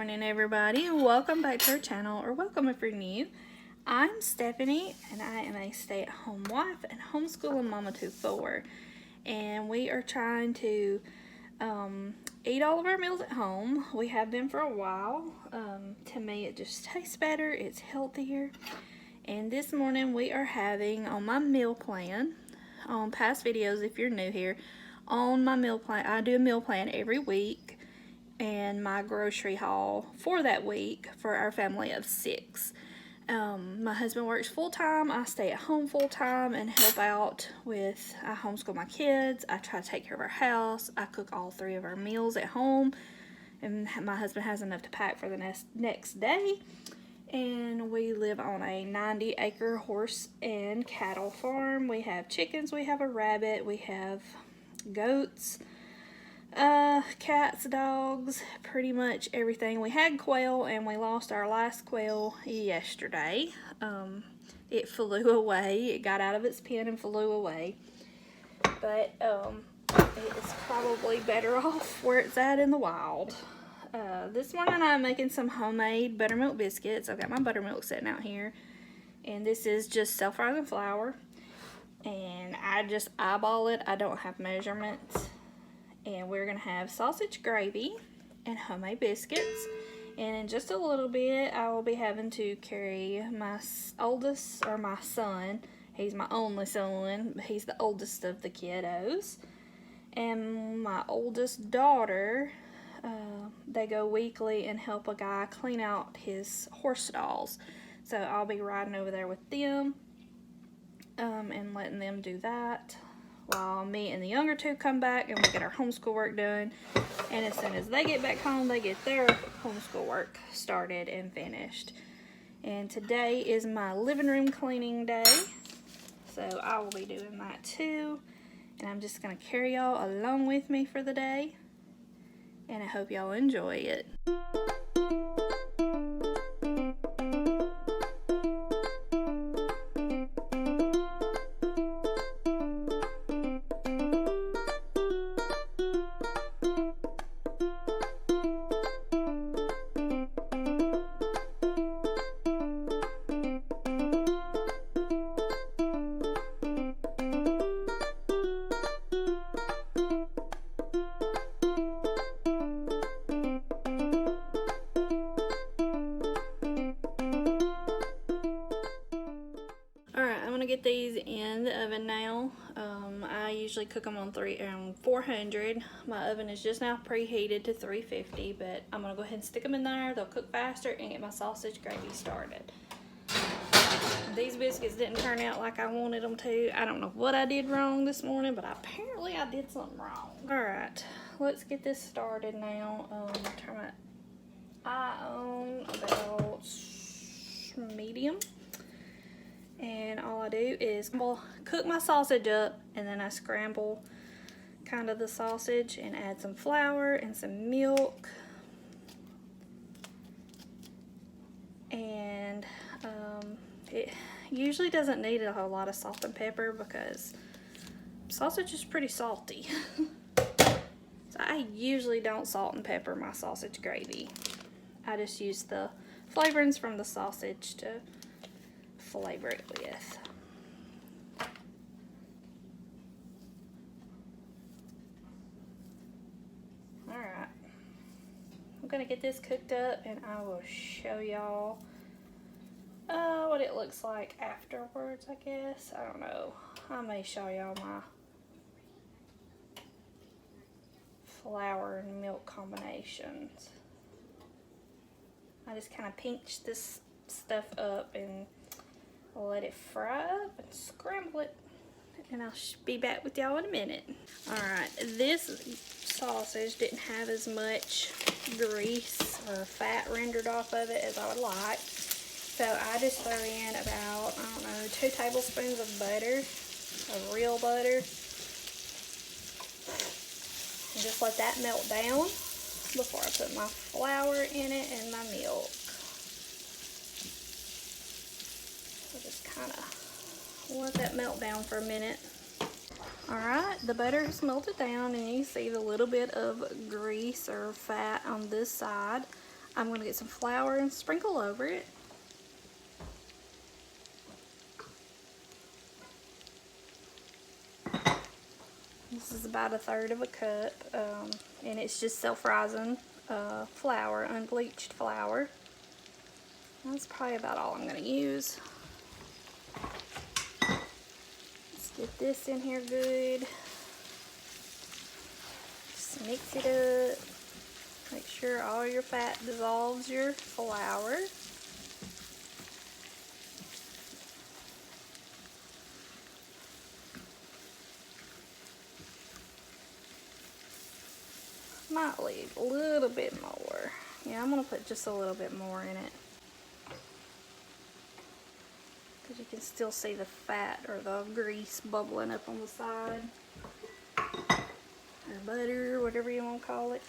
morning, everybody. Welcome back to our channel, or welcome if you're new. I'm Stephanie, and I am a stay-at-home wife and homeschooling mama to 4. And we are trying to eat all of our meals at home. We have been for a while. To me, it just tastes better. It's healthier. And this morning, we are having on my meal plan. On past videos, if you're new here, on my meal plan, I do a meal plan every week. And my grocery haul for that week for our family of 6. My husband works full-time, I stay at home full-time and help out with, I homeschool my kids, I try to take care of our house, I cook all 3 of our meals at home, and my husband has enough to pack for the next day. And we live on a 90-acre horse and cattle farm. We have chickens, we have a rabbit, we have goats, cats, dogs, pretty much everything. We had quail and we lost our last quail yesterday. It flew away. It got out of its pen and flew away. But it's probably better off where it's at in the wild. This morning I'm making some homemade buttermilk biscuits. I've got my buttermilk sitting out here. And this is just self-rising flour. And I just eyeball it. I don't have measurements. And we're going to have sausage gravy and homemade biscuits. And in just a little bit, I will be having to carry my oldest, or my son. He's my only son. He's the oldest of the kiddos. And my oldest daughter, they go weekly and help a guy clean out his horse stalls. So I'll be riding over there with them and letting them do that, while me and the younger 2 come back and we get our homeschool work done. And as soon as they get back home, they get their homeschool work started and finished. And today is my living room cleaning day, so I will be doing that too. And I'm just going to carry y'all along with me for the day, and I hope y'all enjoy it. Get these in the oven now. I usually cook them on 400. My oven is just now preheated to 350, but I'm gonna go ahead and stick them in there. They'll cook faster and get my sausage gravy started. These biscuits didn't turn out like I wanted them to. I don't know what I did wrong this morning, but apparently I did something wrong. All right, let's get this started now. Turn my eye on about medium. And all I do is cook my sausage up, and then I scramble kind of the sausage and add some flour and some milk. And it usually doesn't need a whole lot of salt and pepper because sausage is pretty salty. So I usually don't salt and pepper my sausage gravy. I just use the flavorings from the sausage to flavor it with. Alright, I'm gonna get this cooked up and I will show y'all what it looks like afterwards, I guess. I don't know. I may show y'all my flour and milk combinations. I just kind of pinch this stuff up and let it fry up and scramble it, and I'll be back with y'all in a minute. Alright, this sausage didn't have as much grease or fat rendered off of it as I would like, so I just throw in about, I don't know, 2 tablespoons of butter, of real butter, and just let that melt down before I put my flour in it and my milk. Just kind of let that melt down for a minute. Alright, the butter is melted down and you see the little bit of grease or fat on this side. I'm gonna get some flour and sprinkle over it. This is about 1/3 of a cup, and it's just self-rising flour, unbleached flour. That's probably about all I'm gonna use. Let's get this in here good. Just mix it up. Make sure all your fat dissolves your flour. Might leave a little bit more. Yeah, I'm gonna put just a little bit more in it, because you can still see the fat or the grease bubbling up on the side, or butter, whatever you want to call it.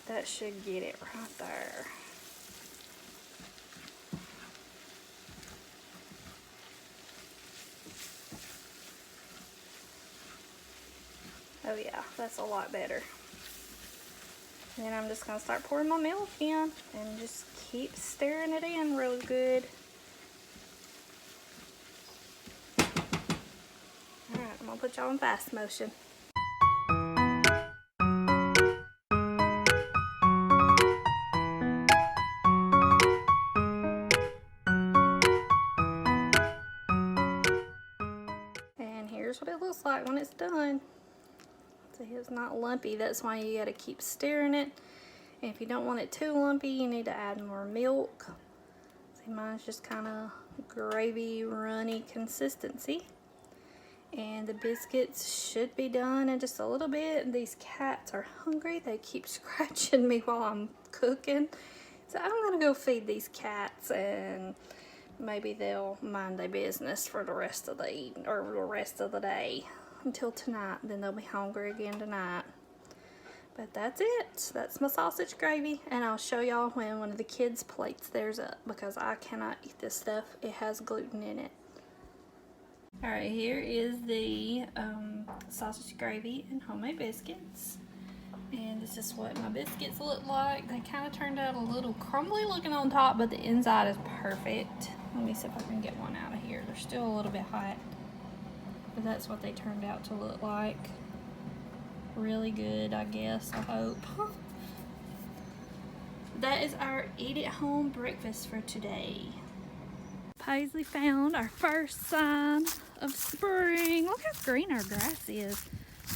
That should get it right there. Oh yeah, that's a lot better. And then I'm just going to start pouring my milk in and just keep stirring it in real good. Alright, I'm going to put y'all in fast motion. And here's what it looks like when it's done. See, it's not lumpy. That's why you got to keep stirring it. And if you don't want it too lumpy, you need to add more milk. See, mine's just kind of gravy, runny consistency. And the biscuits should be done in just a little bit. These cats are hungry. They keep scratching me while I'm cooking. So I'm gonna go feed these cats, and maybe they'll mind their business for the rest of the evening, or the rest of the day until tonight. Then they'll be hungry again tonight. But that's it. That's my sausage gravy, and I'll show y'all when one of the kids' plates theirs up, because I cannot eat this stuff. It has gluten in it. Alright, here is the sausage gravy and homemade biscuits. And this is what my biscuits look like. They kind of turned out a little crumbly looking on top, but the inside is perfect. Let me see if I can get one out of here. They're still a little bit hot. But that's what they turned out to look like. Really good, I guess, I hope. That is our eat at home breakfast for today. Paisley found our first sign of spring. Look how green our grass is.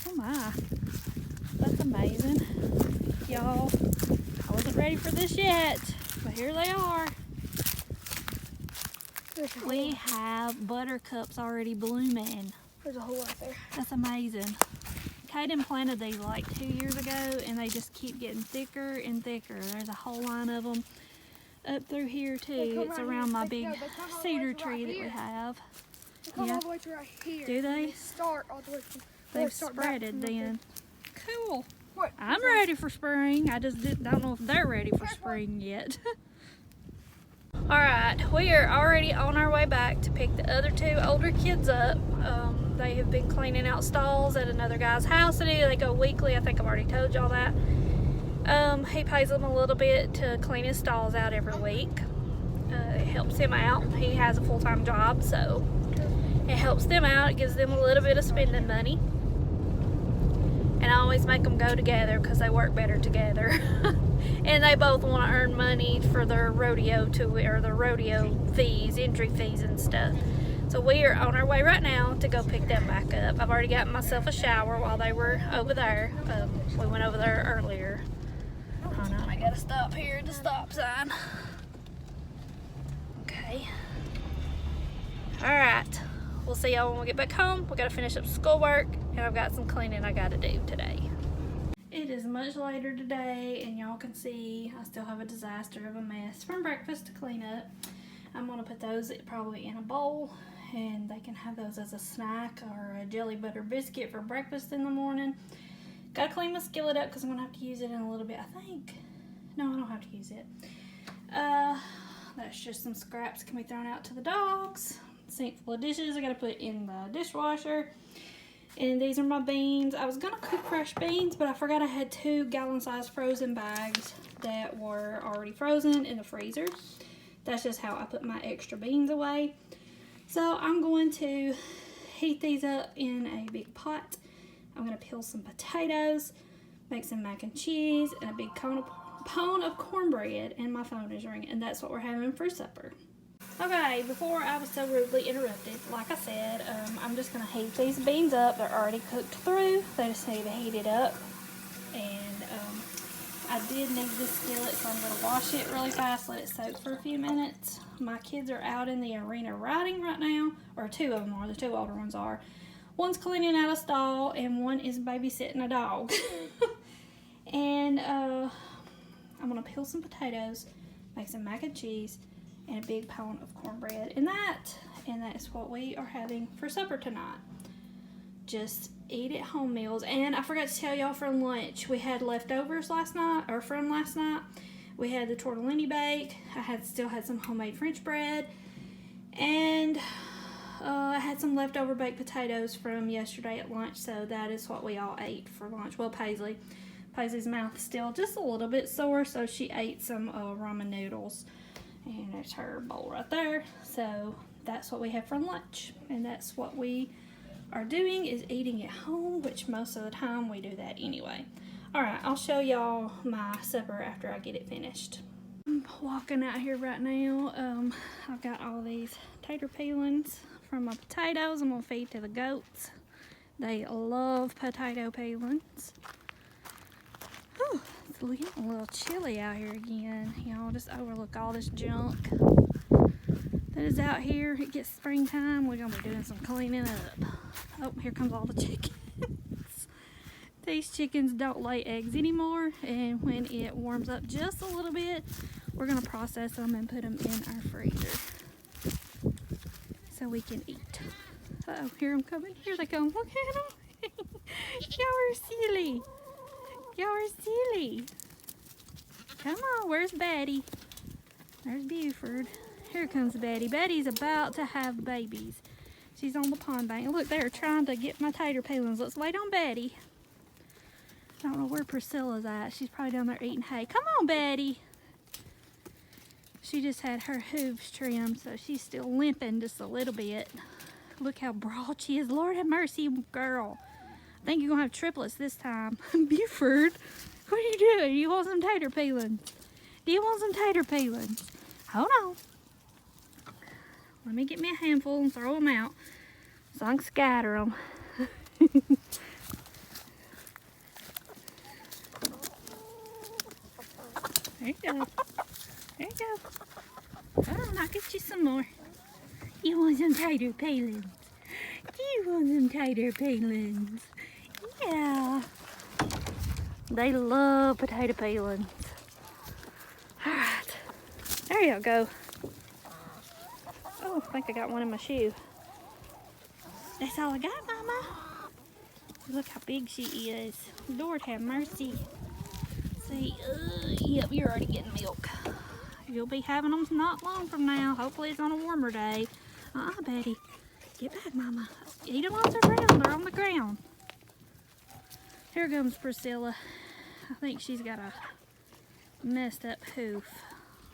Oh my, that's amazing. Y'all, I wasn't ready for this yet, but here they are. We have buttercups already blooming. There's a hole right there. That's amazing. Kaden planted these like 2 years ago, and they just keep getting thicker and thicker. There's a whole line of them up through here too. It's around my big cedar tree that we have. They come all the way to right here. Do they? They start all the way from. They've spreaded then. Cool. What? I'm ready for spring. I just don't know if they're ready for spring yet. Alright, we are already on our way back to pick the other two older kids up. They have been cleaning out stalls at another guy's house today. They go weekly. I think I've already told y'all that. He pays them a little bit to clean his stalls out every week. It helps him out. He has a full-time job, so it helps them out. It gives them a little bit of spending money. And I always make them go together because they work better together. And they both want to earn money for their rodeo or the rodeo fees, entry fees and stuff. So we are on our way right now to go pick them back up. I've already gotten myself a shower while they were over there. We went over there earlier. Oh no, I gotta stop here at the stop sign. Okay. Alright. We'll see y'all when we get back home. We gotta finish up schoolwork, and I've got some cleaning I gotta do today. It is much later today, and y'all can see I still have a disaster of a mess from breakfast to clean up. I'm gonna put those probably in a bowl, and they can have those as a snack or a jelly butter biscuit for breakfast in the morning. Gotta clean my skillet up because I'm gonna have to use it in a little bit, I think. No, I don't have to use it. That's just some scraps can be thrown out to the dogs. Sink full of dishes I gotta put in the dishwasher. And these are my beans. I was gonna cook fresh beans, but I forgot I had 2 gallon-sized frozen bags that were already frozen in the freezer. That's just how I put my extra beans away. So I'm going to heat these up in a big pot. I'm going to peel some potatoes, make some mac and cheese, and a big pound of cornbread, and my phone is ringing, and that's what we're having for supper. Okay, before I was so rudely interrupted, like I said, I'm just going to heat these beans up. They're already cooked through. They just need to heat it up. And I did need this skillet, so I'm going to wash it really fast, let it soak for a few minutes. My kids are out in the arena riding right now, or two of them are, the two older ones are. One's cleaning out a stall, and one is babysitting a dog. And I'm going to peel some potatoes, make some mac and cheese, and a big pound of cornbread. And that's what we are having for supper tonight. Just eat at home meals. And I forgot to tell y'all, for lunch we had leftovers last night, or from last night. We had the tortellini bake. I still had some homemade French bread, and I had some leftover baked potatoes from yesterday at lunch. So that is what we all ate for lunch. Well, Paisley's mouth is still just a little bit sore, so she ate some ramen noodles, and there's her bowl right there. So that's what we have for lunch, and that's what we are doing, is eating at home, which most of the time we do that anyway. Alright, I'll show y'all my supper after I get it finished. I'm walking out here right now. I've got all these tater peelings from my potatoes I'm gonna feed to the goats. They love potato peelings. Whew, it's getting a little chilly out here again. Y'all, just overlook all this junk that is out here. It gets springtime, we're gonna be doing some cleaning up. Oh, here comes all the chickens. These chickens don't lay eggs anymore, and when it warms up just a little bit, we're gonna process them and put them in our freezer so we can eat. Uh-oh, hear them coming. Here they come. Look at them. Y'all are silly. Y'all are silly. Come on, where's Betty? There's Buford. Here comes Betty. Betty's about to have babies. She's on the pond bank. Look, they're trying to get my tater peelings. Let's wait on Betty. I don't know where Priscilla's at. She's probably down there eating hay. Come on, Betty. She just had her hooves trimmed, so she's still limping just a little bit. Look how broad she is. Lord have mercy, girl. I think you're going to have triplets this time. Buford, what are you doing? You want some tater peelings? Do you want some tater peelings? Hold on. Let me get me a handful and throw them out so I can scatter them. There you go. There you go. Come on, I'll get you some more. You want some tater peelings? You want some tater peelings? Yeah. They love potato peelings. Alright. There you go. Oh, I think I got one in my shoe. That's all I got, Mama. Look how big she is. Lord have mercy. See, yep, you're already getting milk. You'll be having them not long from now. Hopefully it's on a warmer day. Betty. Get back, Mama. Eat them off the ground. They're on the ground. Here comes Priscilla. I think she's got a messed up hoof.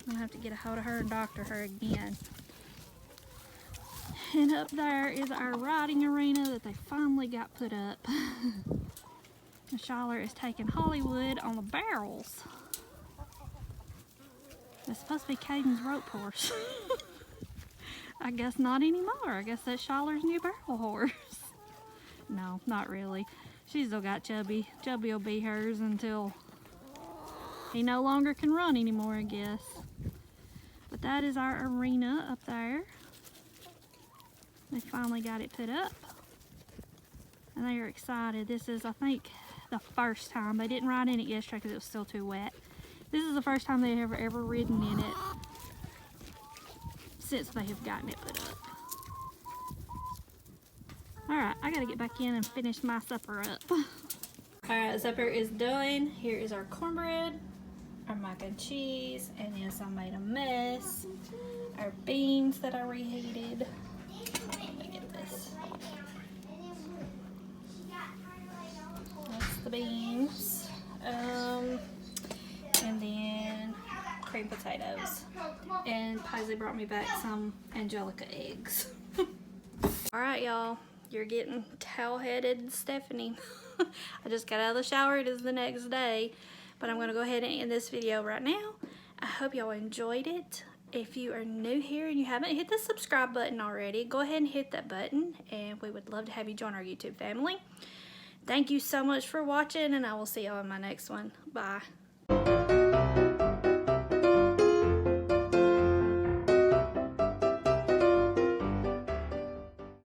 I'm going to have to get a hold of her and doctor her again. And up there is our riding arena that they finally got put up. Shyler is taking Hollywood on the barrels. It's supposed to be Caden's rope horse. I guess not anymore. I guess that's Shyler's new barrel horse. No, not really. She's still got Chubby. Chubby will be hers until he no longer can run anymore, I guess. But that is our arena up there. They finally got it put up. And they are excited. This is, I think, the first time. They didn't ride in it yesterday because it was still too wet. This is the first time they have ever ridden in it since they have gotten it put up. Alright, I gotta get back in and finish my supper up. Alright, supper is done. Here is our cornbread, our mac and cheese, and yes, I made a mess. Our beans that I reheated. Let me get this. That's the beans. And then and potatoes. And Paisley brought me back some Angelica eggs. Alright, y'all. You're getting towel-headed Stephanie. I just got out of the shower. It is the next day. But I'm going to go ahead and end this video right now. I hope y'all enjoyed it. If you are new here and you haven't hit the subscribe button already, go ahead and hit that button. And we would love to have you join our YouTube family. Thank you so much for watching, and I will see y'all in my next one. Bye.